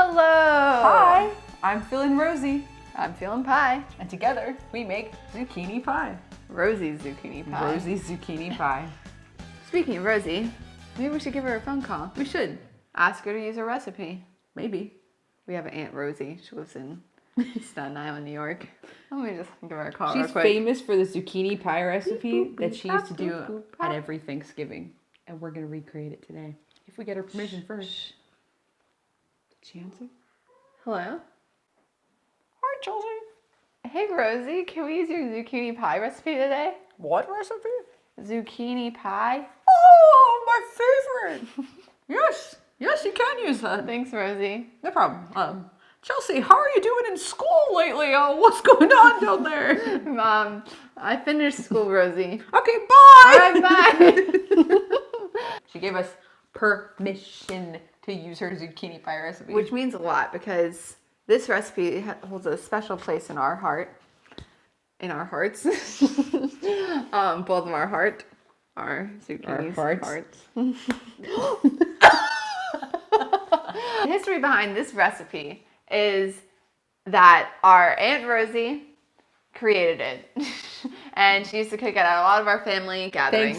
Hello! Hi, I'm feeling Rosie, I'm feeling pie. and together we make zucchini pie. Rosie's zucchini pie. Rosie's zucchini pie. Speaking of Rosie, maybe we should give her a phone call. We should, Ask her to use her recipe. maybe. We have an Aunt Rosie. She lives in Staten Island, New York. Let me just give her a call She's real quick. famous for the zucchini pie recipe Boop, boop, that she used to do boop, boop, at boop. every Thanksgiving, and we're gonna recreate it today. If we get her permission first. Did she answer? Hello? Hi, Chelsea. Hey Rosie, can we use your zucchini pie recipe today? What recipe? Zucchini pie? Oh, my favorite. Yes, you can use that. Thanks, Rosie. No problem. Chelsea, how are you doing in school lately? What's going on down there? Mom, I finished school, Rosie. Okay, bye. All right, bye. She gave us permission to use her zucchini pie recipe. Which means a lot because this recipe holds a special place in our heart. In our hearts. Both of our heart. Our zucchini's hearts. The history behind this recipe is that our Aunt Rosie created it. And she used to cook it at a lot of our family gatherings.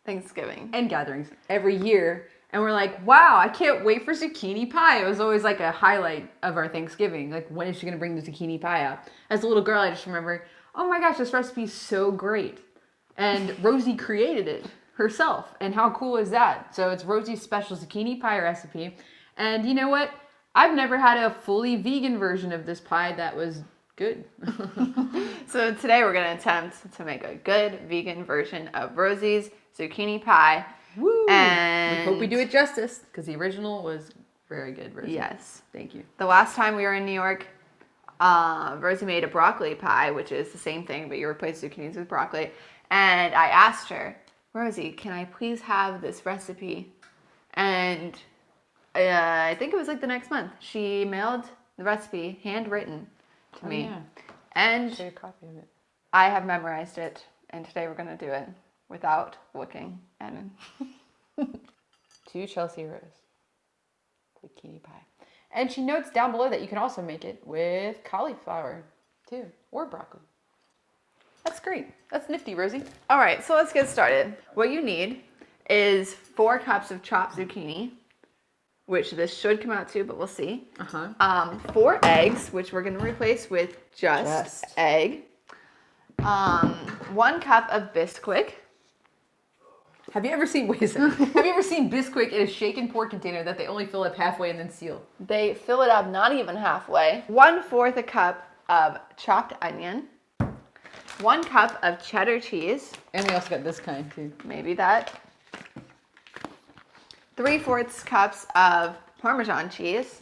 Thanksgiving and gatherings every year. And we're like, wow, I can't wait for zucchini pie. It was always like a highlight of our Thanksgiving. Like, when is she going to bring the zucchini pie out? As a little girl, I just remember, oh my gosh, this recipe is so great. And Rosie created it herself. And how cool is that? So it's Rosie's special zucchini pie recipe. And you know what? I've never had a fully vegan version of this pie that was good. So today we're going to attempt to make a good vegan version of Rosie's zucchini pie. Woo! And we hope we do it justice, because the original was very good, Rosie. Yes. Thank you. The last time we were in New York, Rosie made a broccoli pie, which is the same thing, but you replace zucchinis with broccoli. And I asked her, Rosie, can I please have this recipe? And I think it was like the next month. She mailed the recipe, handwritten, to me. Yeah. And Share a copy of it. I have memorized it. And today we're going to do it without looking at it. To Chelsea Rose. Zucchini pie. And she notes down below that you can also make it with cauliflower, too. Or broccoli. That's great. That's nifty, Rosie. All right, so let's get started. What you need is 4 cups of chopped zucchini, which this should come out to, but we'll see. 4 eggs, which we're going to replace with just egg. 1 cup of Bisquick. Have you ever seen, wait a second. Have you ever seen Bisquick in a shaken pork container that they only fill up halfway and then seal? They fill it up not even halfway. 1/4 a cup of chopped onion. 1 cup of cheddar cheese. And we also got this kind, too. Maybe that. 3/4 cups of Parmesan cheese.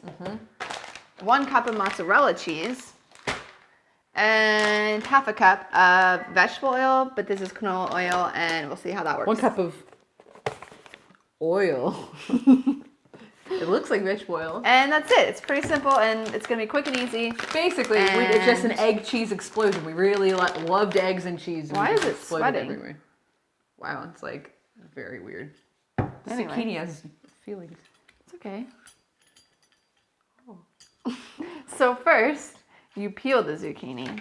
1 cup of mozzarella cheese. And 1/2 cup of vegetable oil, but this is canola oil, and we'll see how that works. 1 cup of oil. It looks like vegetable oil. And that's it. It's pretty simple, and it's going to be quick and easy. Basically, it's just an egg cheese explosion. We really loved eggs and cheese. And Why is it exploded sweating? everywhere. Wow, it's like very weird. The Anyway. zucchini has feelings. It's okay. So first, you peel the zucchini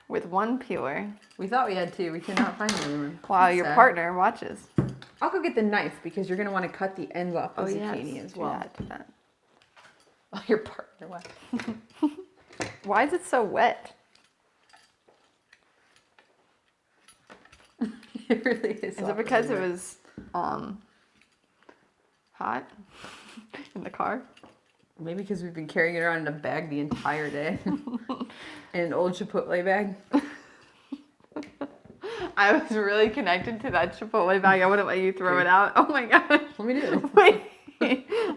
with 1 peeler We thought we had 2. We cannot find them anymore. while That's your sad. partner watches. I'll go get the knife because you're going to want to cut the ends off the zucchini as well. Do that. Oh, your partner, what? Why is it so wet? It really is. Is it because it was hot in the car? Maybe because we've been carrying it around in a bag the entire day. In an old Chipotle bag. I was really connected to that Chipotle bag. I wouldn't let you throw it out. Oh my gosh. Let me do it. Wait.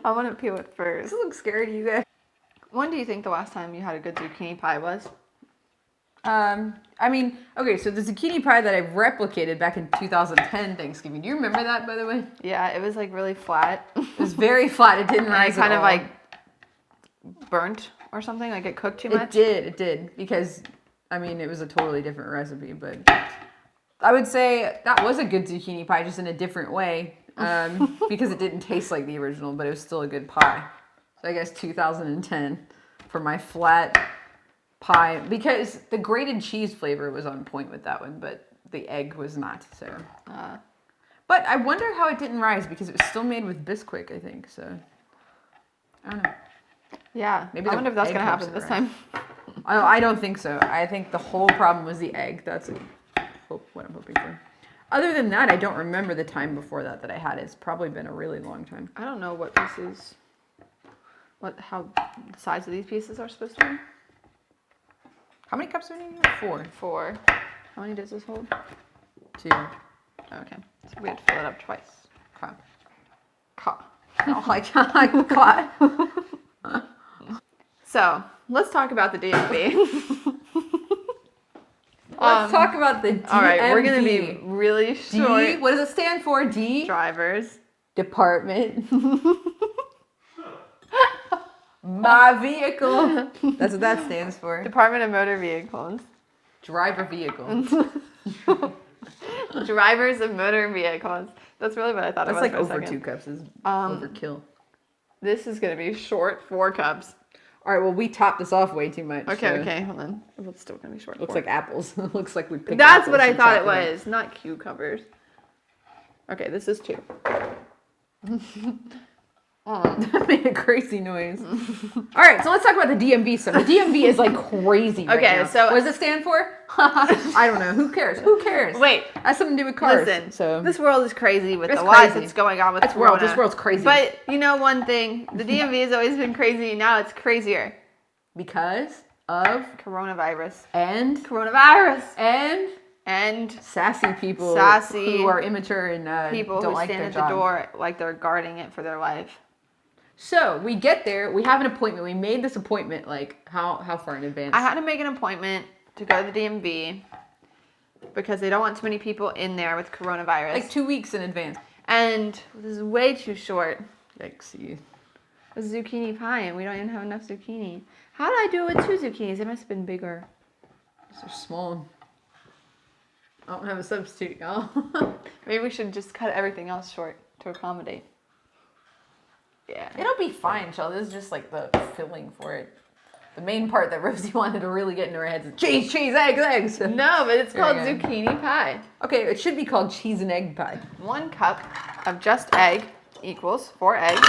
I want to peel it first. This looks scary to you guys. When do you think the last time you had a good zucchini pie was? I mean, okay, so the zucchini pie that I replicated back in 2010 Thanksgiving. Do you remember that, by the way? Yeah, it was like really flat. It was very flat. It didn't And rise it kind at of all. like burnt or something, like it cooked too much. It did, because, I mean, it was a totally different recipe, but I would say that was a good zucchini pie, just in a different way. because it didn't taste like the original, but it was still a good pie. So I guess 2010 for my flat pie, because the grated cheese flavor was on point with that one, but the egg was not. So, but I wonder how it didn't rise, because it was still made with Bisquick, I think. So I don't know. Yeah, Maybe I the wonder if that's egg gonna helps happen it this rise. time. I don't think so. I think the whole problem was the egg. That's what I'm hoping for. Other than that, I don't remember the time before that I had it. It's probably been a really long time. I don't know what pieces, how the size of these pieces are supposed to be. How many cups are we needing? 4. 4. How many does this hold? 2. Okay, so we have to fill it up twice. Cup. Oh, like caught. So let's talk about the DMV. Let's talk about the DMV. All right, we're gonna be really short. D, what does it stand for? D? Drivers. Department. My vehicle. That's what that stands for. Department of Motor Vehicles. Driver vehicle. Drivers of motor vehicles. That's really what I thought That's it was. like for a over second. 2 cups is overkill. This is gonna be short 4 cups. All right, well, we topped this off way too much. Okay, so okay, hold on. It's still gonna be short. Looks 4. like apples. Looks like we picked That's apples what I and thought it chopped up. was, not cucumbers. Okay, this is 2. That made a crazy noise. All right, so let's talk about the DMV stuff. The DMV is like crazy right Okay, now. so- what does it stand for? I don't know. Who cares? Who cares? Wait, Has something to do with cars. listen. So This world is crazy with It's the lies crazy. that's going on with This world's crazy. But you know one thing, the DMV has always been crazy. Now it's crazier. because of Coronavirus. and sassy people Sassy who are immature and People don't who like stand their at job. the door like they're guarding it for their life. So we get there. We have an appointment. We made this appointment like how far in advance? I had to make an appointment to go to the DMV because they don't want too many people in there with coronavirus. like 2 weeks in advance. And this is way too short. Yikes! A zucchini pie, and we don't even have enough zucchini. How did I do it with 2 zucchinis? It must have been bigger. These are small. I don't have a substitute, y'all. Maybe we should just cut everything else short to accommodate. Yeah. It'll be fine, Chell. This is just like the filling for it. The main part that Rosie wanted to really get into her head is cheese, eggs. No, but it's called Very good. zucchini pie. Okay, it should be called cheese and egg pie. 1 cup of just egg equals 4 eggs.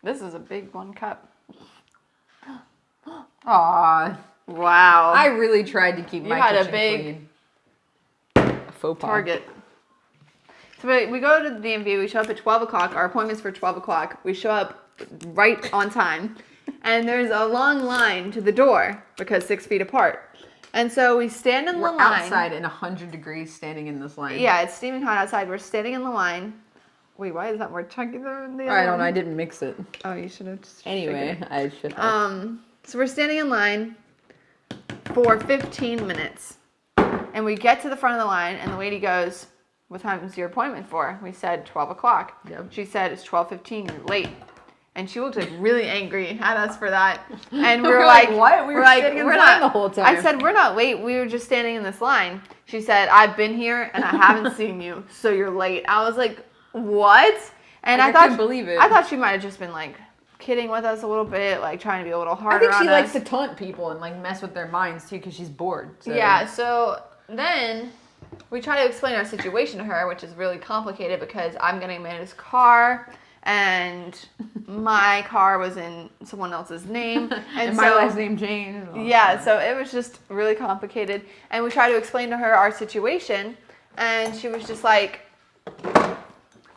This is a big 1 cup. Aw, Wow. I really tried to keep You my had a kitchen big clean. A faux pas. Target. So we go to the DMV, we show up at 12 o'clock. Our appointment's for 12 o'clock. We show up right on time. And there's a long line to the door because 6 feet apart. And so we stand in the We're line. outside in 100 degrees standing in this line. Yeah, it's steaming hot outside. We're standing in the line. Wait, why is that more chunky than the other I don't know. one? I didn't mix it. Oh, you should have just Anyway, shaken I should have. it. So we're standing in line for 15 minutes. And we get to the front of the line, and the lady goes, "What time is your appointment for?" We said 12 o'clock. Yep. She said, "It's 12:15, you're late." And she looked like really angry at us for that. And we were like, what? We were standing in we're line not, the whole time. I said, "We're not late. We were just standing in this line." She said, "I've been here and I haven't seen you, so you're late." I was like, "What?" And I I thought couldn't believe it. I thought she might have just been like kidding with us a little bit, like trying to be a little harder I think she on likes us. to taunt people and like mess with their minds too because she's bored. So. Yeah, so then we try to explain our situation to her, which is really complicated because I'm getting Amanda's car and my car was in someone else's name. And so, my last name Jane. Yeah, so it was just really complicated. And we tried to explain to her our situation, and she was just like,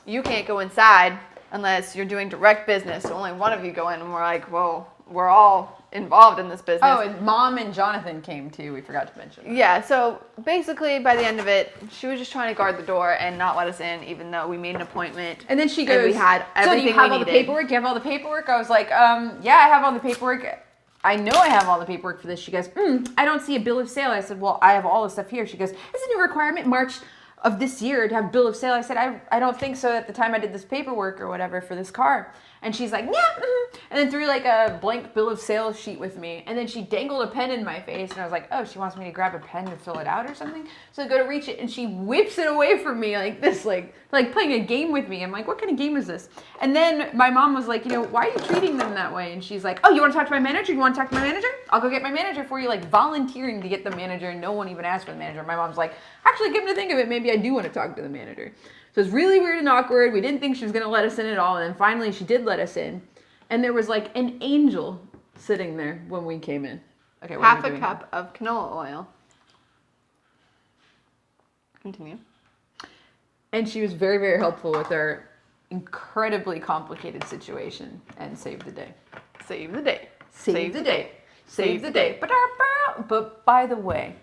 "You can't go inside unless you're doing direct business. So only one of you go in." And we're like, "Well, we're all involved in this business." Oh, and Mom and Jonathan came too. We forgot to mention that. Yeah, so basically by the end of it, she was just trying to guard the door and not let us in, even though we made an appointment. And then she And goes, we had "So do everything you have we all the needed." paperwork? You have all the paperwork?" I was like, yeah, I have all the paperwork. I know I have all the paperwork for this. She goes, I don't see a bill of sale. I said, "Well, I have all the stuff here." She goes, "It's a new requirement, March of this year to have bill of sale. I said, I don't think so at the time I did this paperwork or whatever for this car. And she's like, yeah. And then threw like a blank bill of sale sheet with me. And then she dangled a pen in my face. And I was like, oh, she wants me to grab a pen to fill it out or something. So I go to reach it and she whips it away from me like this, like playing a game with me. I'm like, what kind of game is this? And then my mom was like, why are you treating them that way? And she's like, oh, you want to talk to my manager? You want to talk to my manager? I'll go get my manager for you, like volunteering to get the manager. And no one even asked for the manager. My mom's like, actually, come to think of it, maybe I do want to talk to the manager. So it's really weird and awkward. We didn't think she was going to let us in at all. And then finally she did let us in. And there was like an angel sitting there when we came in. Okay, what half a cup of canola oil. Continue. And she was very, very helpful with our incredibly complicated situation and saved the day. Save the day. Save the day. Save the day. But by the way,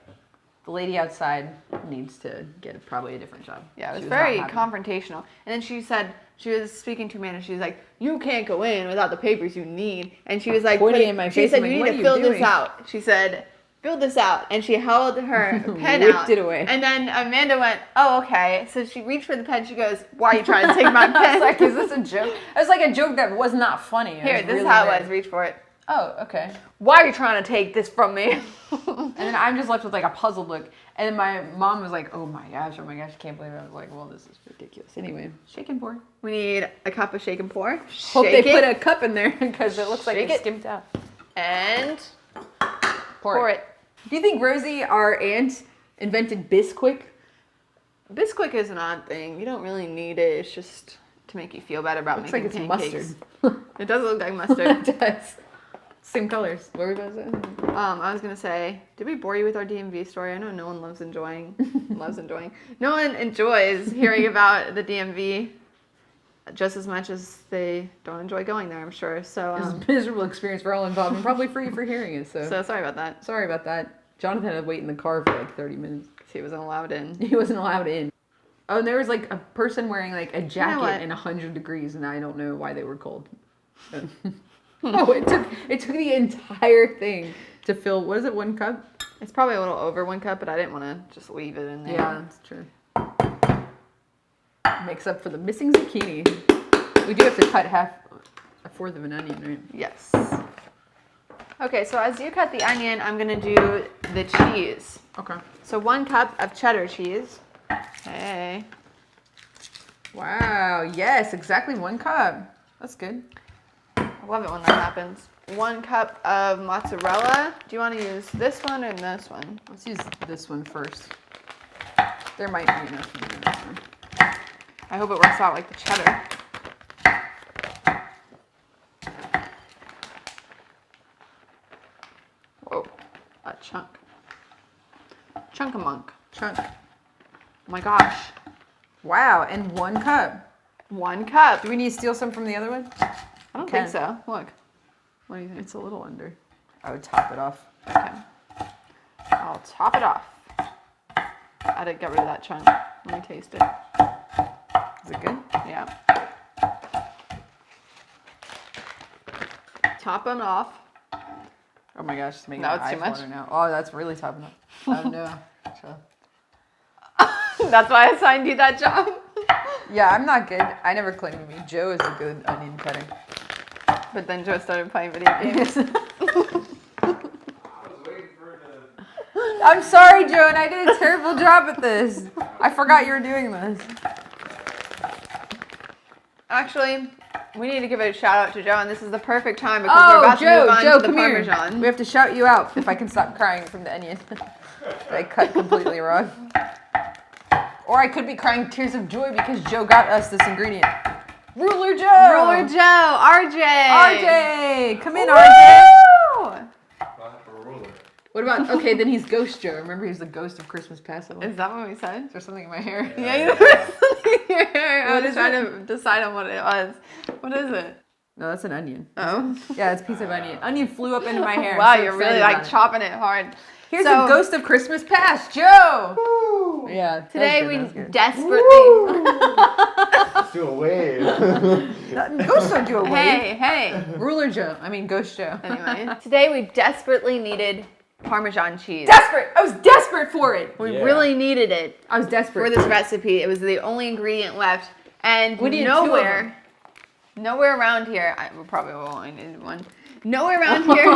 the lady outside needs to get probably a different job. Yeah, it was very confrontational. And then she said, she was speaking to me and she was like, you can't go in without the papers you need. And she was like, pointing in my face. She said, like, you need to fill this out. She said, fill this out. And she held her pen out. Whipped it away. And then Amanda went, oh, okay. So she reached for the pen. She goes, why are you trying to take my pen? I was like, is this a joke? It was like a joke that was not funny. Here, this is how it was. Reach for it. Oh, okay. Why are you trying to take this from me? And then I'm just left with like a puzzled look. And then my mom was like, oh my gosh, I can't believe it. I was like, well, this is ridiculous. Anyway, shake and pour. We need a cup of shake and pour. Hope they put a cup in there because it looks like it's skimmed out. And pour it. Do you think Rosie, our aunt, invented Bisquick? Bisquick is an odd thing. You don't really need it. It's just to make you feel better about making pancakes. Looks like it's mustard. It does look like mustard. It does. Same colors. What were we about to say? I was gonna say, did we bore you with our DMV story? I know no one No one enjoys hearing about the DMV just as much as they don't enjoy going there, I'm sure. So it's a miserable experience for all involved and probably for you for hearing it. So sorry about that. Sorry about that. Jonathan had to wait in the car for like 30 minutes. Because he wasn't allowed in. He wasn't allowed in. Oh, and there was like a person wearing like a jacket in 100 degrees, and I don't know why they were cold. Oh, it took the entire thing to fill, what is it, 1 cup? It's probably a little over 1 cup, but I didn't want to just leave it in there. Yeah, that's true. Makes up for the missing zucchini. We do have to cut a fourth of an onion, right? Yes. Okay, so as you cut the onion, I'm going to do the cheese. Okay. So 1 cup of cheddar cheese. Hey. Wow, yes, exactly 1 cup. That's good. I love it when that happens. 1 cup of mozzarella. Do you want to use this one or this one? Let's use this one first. There might be enough in this one. I hope it works out like the cheddar. Whoa, a chunk. Chunk-a-monk. Chunk. Oh my gosh. Wow, and 1 cup. 1 cup. Do we need to steal some from the other one? I don't think so. Look. What do you think? It's a little under. I would top it off. Okay. I'll top it off. I didn't get rid of that chunk. Let me taste it. Is it good? Yeah. Top them off. Oh my gosh, it's making No, my it's eyes too much. water now. Oh, that's really topping up. Oh no. That's why I assigned you that job. Yeah, I'm not good. I never claimed to be. Joe is a good onion cutter. But then Joe started playing video games. I'm sorry, Joe, and I did a terrible job at this. I forgot you were doing this. Actually, we need to give a shout out to Joe, and this is the perfect time because we're about to move on to the Parmesan. Here. We have to shout you out if I can stop crying from the onion. I cut completely wrong. Or I could be crying tears of joy because Joe got us this ingredient. Ruler Joe! Ruler Joe! RJ! RJ! Come in, RJ! What about, okay, then he's Ghost Joe. Remember, he's the ghost of Christmas past. Is that what we said? Is there something in my hair? Yeah, you know something in your hair. I was trying to decide on what it was. What is it? No, that's an onion. Oh? Yeah, it's a piece of onion. Onion flew up into my hair. Wow, you're really like chopping it hard. Here's the ghost of Christmas past, Joe! Woo. Yeah. Today we desperately... Let's do a wave. Ghosts don't do a wave. Hey. Ruler Joe. I mean, Ghost Joe. Anyway, today we desperately needed Parmesan cheese. Desperate! I was desperate for it! We Yeah. really needed it I was desperate for this recipe. It was the only ingredient left, and We needed two of nowhere around here. We probably will only need one. Nowhere around here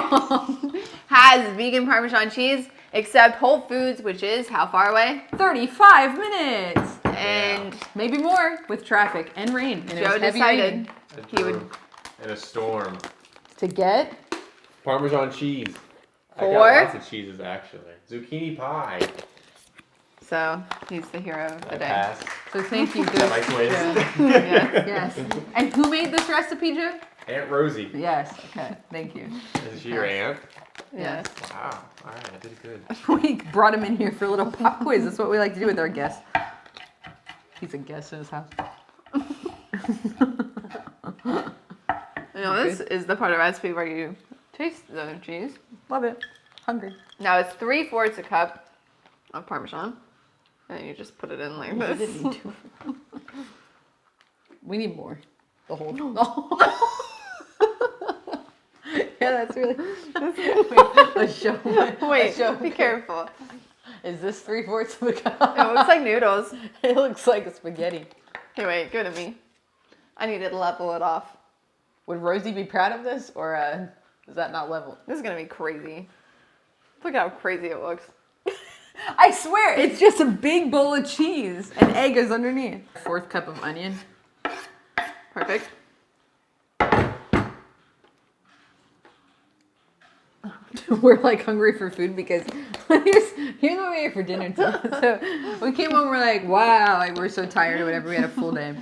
has vegan Parmesan cheese except Whole Foods, which is how far away? 35 minutes! And Maybe more with traffic and rain. And it Joe was heavy decided rain. he would in a storm. To get Parmesan cheese. I For? got lots of cheeses actually. Zucchini pie. So he's the hero of the I day. pass. So thank you, Is that my Joe. quiz? Yeah. Yes. And who made this recipe, Joe? Aunt Rosie. Yes. Okay. Thank you. Is she your aunt? Yes. Wow. All right, I did good. We brought him in here for a little pop quiz. That's what we like to do with our guests. He's a guest in his house. You know, this is the part of the recipe where you taste the cheese. Love it. Hungry. Now it's 3/4 a cup of Parmesan, and then you just put it in like I this. didn't need to. We need more. The whole. Yeah, that's really. Let's show. Wait, be careful. Is this 3/4 of a cup? It looks like noodles. It looks like a spaghetti. Hey, wait, give it to me. I need to level it off. Would Rosie be proud of this, or is that not level? This is gonna be crazy. Look how crazy it looks. I swear, it's just a big bowl of cheese, and egg is underneath. 4th cup of onion. Perfect. We're like hungry for food because here's what we ate for dinner too. So we came home, we're like, wow, like we're so tired or whatever. We had a full day.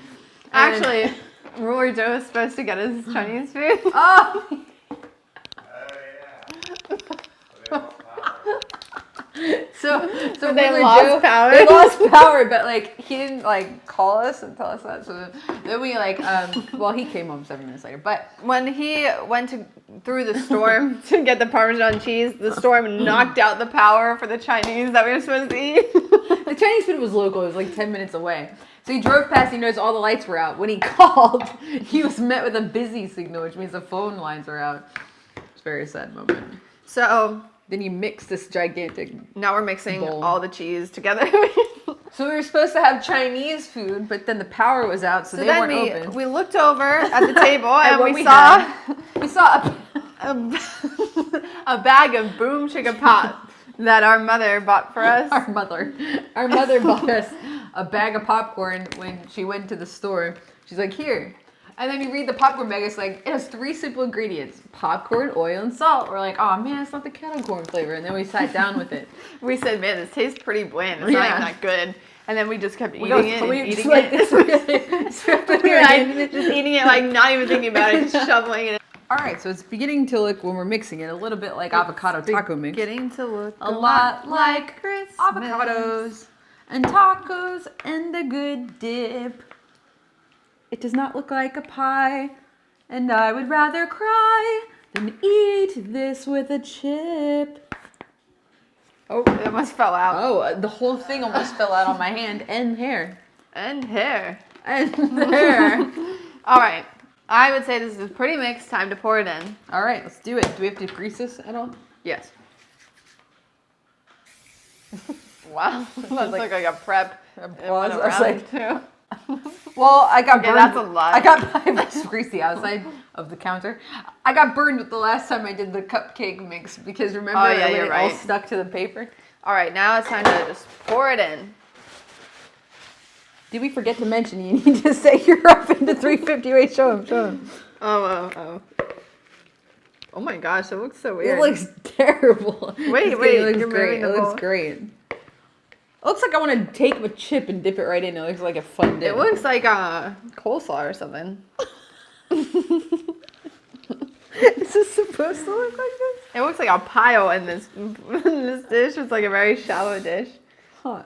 Actually, Ruler Joe is supposed to get his Chinese food. Oh. So But they Ruler lost Joe- power. They lost power, but like he didn't like call us and tell us that. So then we like well, he came home 7 minutes later, but When he went through the storm to get the Parmesan cheese, the storm knocked out the power for the Chinese that we were supposed to eat. the Chinese food was local. It was like 10 minutes away. So he drove past, he noticed all the lights were out. When he called, he was met with a busy signal, which means the phone lines were out. It's a very sad moment. So Then you mix this gigantic. now we're mixing Bowl. all the cheese together. So we were supposed to have Chinese food, but then the power was out, so they then weren't open. we looked over at the table and what we we saw We saw a, a bag of boom chicka pot that our mother bought for us. our mother bought us a bag of popcorn when she went to the store. She's like, here. And then you read the popcorn bag, it's like, it has 3 simple ingredients: popcorn, oil, and salt. We're like, oh man, it's not the kettle corn flavor. And then we sat down with it. We said, man, this tastes pretty bland. It's not Yeah. even that good. And then we just kept eating go- it we and just eating like it. this. We were like, just eating it, like not even thinking about it, just shoveling it. All right, so it's beginning to look, when we're mixing it, a little bit like avocado taco mix. Getting to look A lot like Christmas. avocados and tacos and a good dip. It does not look like a pie, and I would rather cry than eat this with a chip. Oh, it almost fell out. Oh, the whole thing almost fell out on my hand and hair. And hair. And hair. All right. I would say this is pretty mixed. Time to pour it in. All right, let's do it. Do we have to grease this at all? Yes. Wow. That's like a prep. Applause. It I went was around, like, too. well, I got Okay, burned. that's a lot. I got it was greasy outside of the counter. I got burned with the last time I did the cupcake mix because remember Oh, yeah, when you're it all right. stuck to the paper? All right, now it's time to just pour it in. Did we forget to mention you need to set your oven to 350? Wait, show him. Oh. Oh my gosh, it looks so weird. It looks terrible. Wait, It wait, looks you're great. moving It the looks bowl. great. It looks like I want to take a chip and dip it right in. It looks like a fun dip. It looks like coleslaw or something. Is this supposed to look like this? It looks like a pile in this dish. It's like a very shallow dish. Huh.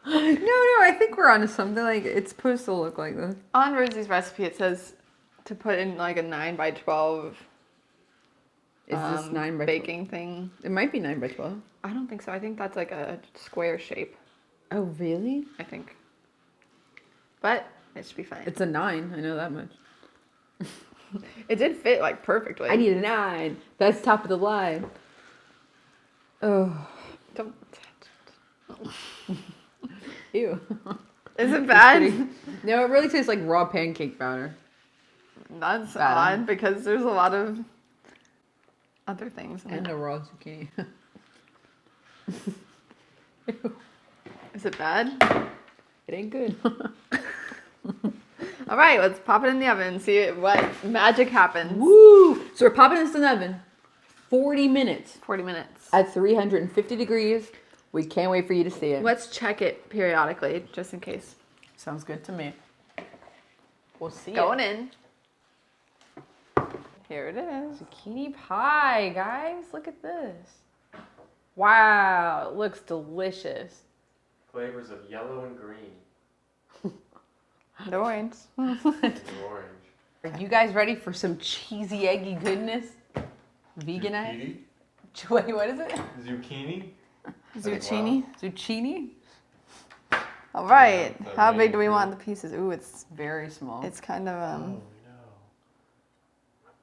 No, I think we're onto something. Like it's supposed to look like this. On Rosie's recipe, it says to put in like a 9x12 Is this 9 by 12? baking thing. It might be 9 by 12. I don't think so. I think that's like a square shape. Oh, really? I think. But it should be fine. It's a 9. I know that much. It did fit like perfectly. I need a 9. That's top of the line. Oh, Don't. ew. Is it bad? No, it really tastes like raw pancake batter. That's Bad. odd because there's a lot of other things in And it. the raw zucchini. Is it bad? It ain't good. All right, let's pop it in the oven and see what magic happens. Woo! So we're popping this in the oven. 40 minutes 40 minutes. at 350 degrees. We can't wait for you to see it. Let's check it periodically just in case. Sounds good to me. We'll see Going it. in. Here it is. Zucchini pie, guys. Look at this. Wow, it looks delicious. Flavors of yellow and green. The orange. And orange. Are you guys ready for some cheesy, eggy goodness? Veganite? Zucchini? Wait, what is it? Zucchini? Zucchini. Zucchini? All right. Yeah, How big do we amazing. want the pieces? Ooh, it's Very small. kind of Oh no.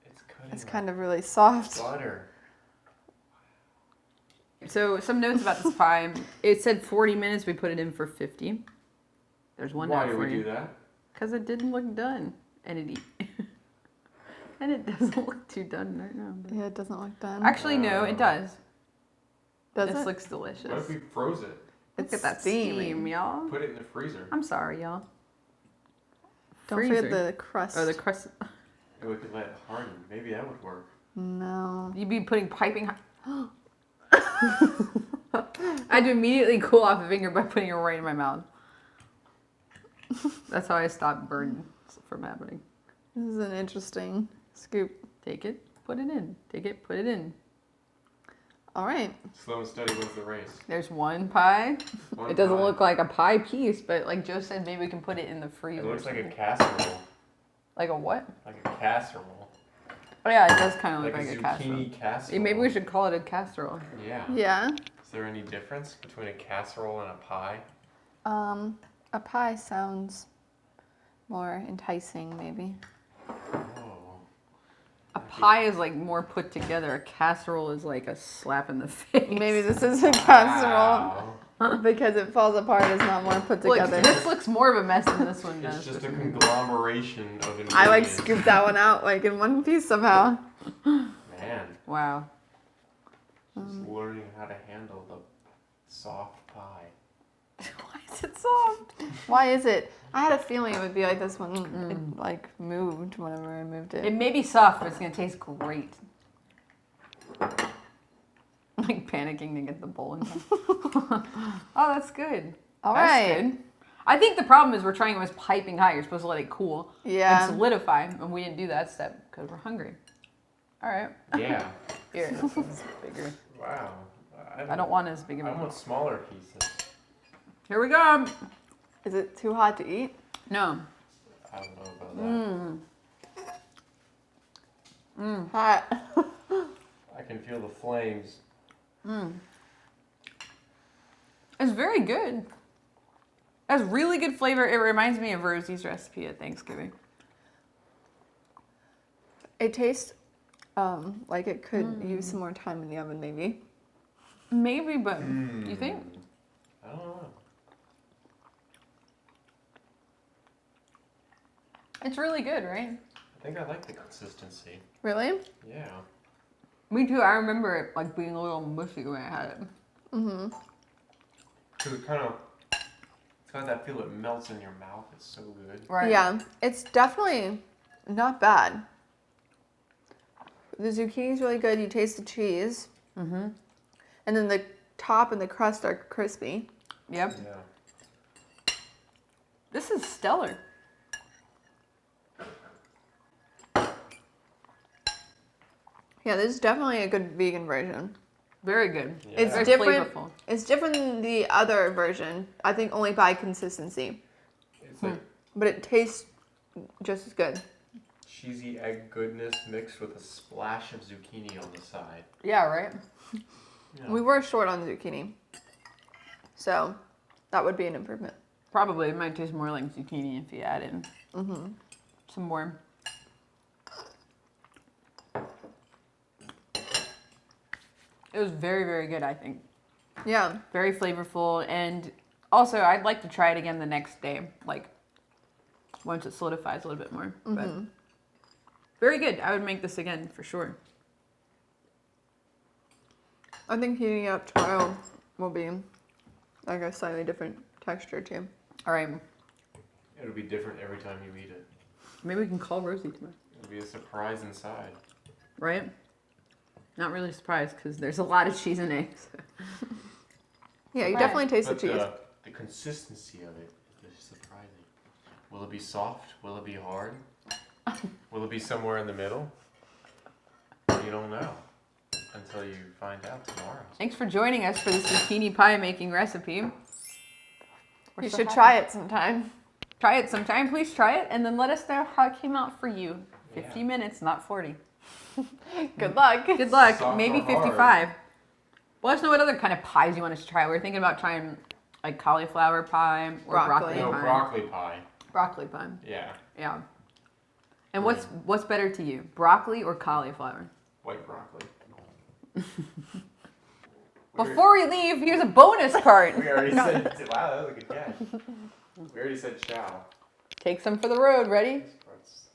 It's cutting it's like kind of really soft. butter. So some notes about this pie. It said 40 minutes. We put it in for 50. There's one Why note do for we you. do that? Because it didn't look done. And and it doesn't look too done right now. but- Yeah, it doesn't look done. Actually, no, it does. Does This it? looks What delicious. if we froze it? Look It's at that steaming. steam, y'all. Put it in the freezer. I'm sorry, y'all. Don't Freezer. forget the crust. Oh, the crust. And we could let it harden. Maybe that would work. No. You'd be putting piping hot. I had to immediately cool off a finger by putting it right in my mouth. That's how I stopped burns from happening. This is an interesting scoop. Take it, put it in. Take it, put it in. All right. Slow and steady wins the race. There's one pie. One It doesn't pie. look like a pie piece, but like Joe said, maybe we can put it in the freezer. It looks or like a something. casserole. Like a what? Like a casserole. Oh yeah, it does kind of look Like like a a casserole. zucchini casserole. Yeah, maybe we should call it a casserole. Yeah. Yeah. Is there any difference between a casserole and a pie? A pie sounds more enticing, maybe. Oh. A pie is like more put together. A casserole is like a slap in the face. Maybe this is a casserole Wow. because it falls apart. It's not more put Look, together. this looks more of a mess than this one does. It's just a conglomeration of ingredients. I like scooped that one out like in one piece somehow. Man, Wow. just learning how to handle the soft pie. Why is it soft? Why is it? I had a feeling it would be like this one. It like moved whenever I moved It it. may be soft, but it's gonna taste great. Like panicking to get the bowl in time. Oh, that's good. All That's right. good. I think the problem is we're trying it was piping hot. You're supposed to let it cool Yeah. and solidify, and we didn't do that step because we're hungry. All right. Yeah. Here, this one's bigger. Wow. I don't want as big of I a want smaller pieces. Here we go. Is it too hot to eat? No. I don't know about that. Hot. I can feel the flames. It's very good. It has really good flavor. It reminds me of Rosie's recipe at Thanksgiving. It tastes like it could use some more time in the oven, maybe. Maybe, but you think? I don't know. It's really good, right? I think I like the consistency. Really? Yeah. Me too. I remember it like being a little mushy when I had it. Mm-hmm. Cause it's got that feel. It melts in your mouth. It's so good. Right. Yeah, it's definitely not bad. The zucchini's really good. You taste the cheese. Mm-hmm. And then the top and the crust are crispy. Yep. Yeah. This is stellar. Yeah, this is definitely a good vegan version. Very good. Yeah. It's Very different. flavorful. It's different than the other version. I think only by consistency, It's like but it tastes just as good. cheesy egg goodness mixed with a splash of zucchini on the side. Yeah, right? Yeah. We were short on zucchini, so that would be an improvement. Probably. It might taste more like zucchini if you add in some more It was very, very good, I think. Yeah. Very flavorful, and also I'd like to try it again the next day, like once it solidifies a little bit more. But very good. I would make this again for sure. I think heating up tomorrow will be like a slightly different texture too. All right, It'll be different every time you eat it. maybe we can call Rosie tomorrow. It'll be a surprise inside. Right? Not really surprised because there's a lot of cheese and eggs. Yeah, you Right. definitely taste the But cheese. the consistency of it is surprising. Will it be soft? Will it be hard? Will it be somewhere in the middle? You don't know until you find out tomorrow. Thanks for joining us for this zucchini pie making recipe. You should try it sometime. Try it sometime. Please try it, and then let us know how it came out for you. 50 Yeah. minutes, not 40. Good luck. Good luck. Soft Maybe or hard? 55. Let us know what other kind of pies you want us to try. We're thinking about trying like cauliflower pie or broccoli, Broccoli. No, pie. broccoli pie. Broccoli pie. Yeah, Yeah. And what's better to you, broccoli or cauliflower? white broccoli. Before we leave, here's a bonus part. We already said, wow, that was a good catch. We already said chow. Take some for the road. Ready? This part's-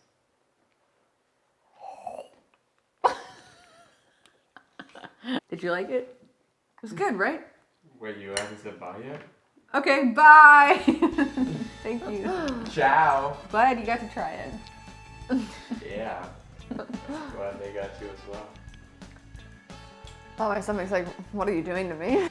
Did you like it? It was good, right? Wait, you haven't said bye yet? Okay, bye. Thank you. Ciao. Glad you got to try it. Yeah. Glad they got you as well. Oh, my stomach's like, what are you doing to me?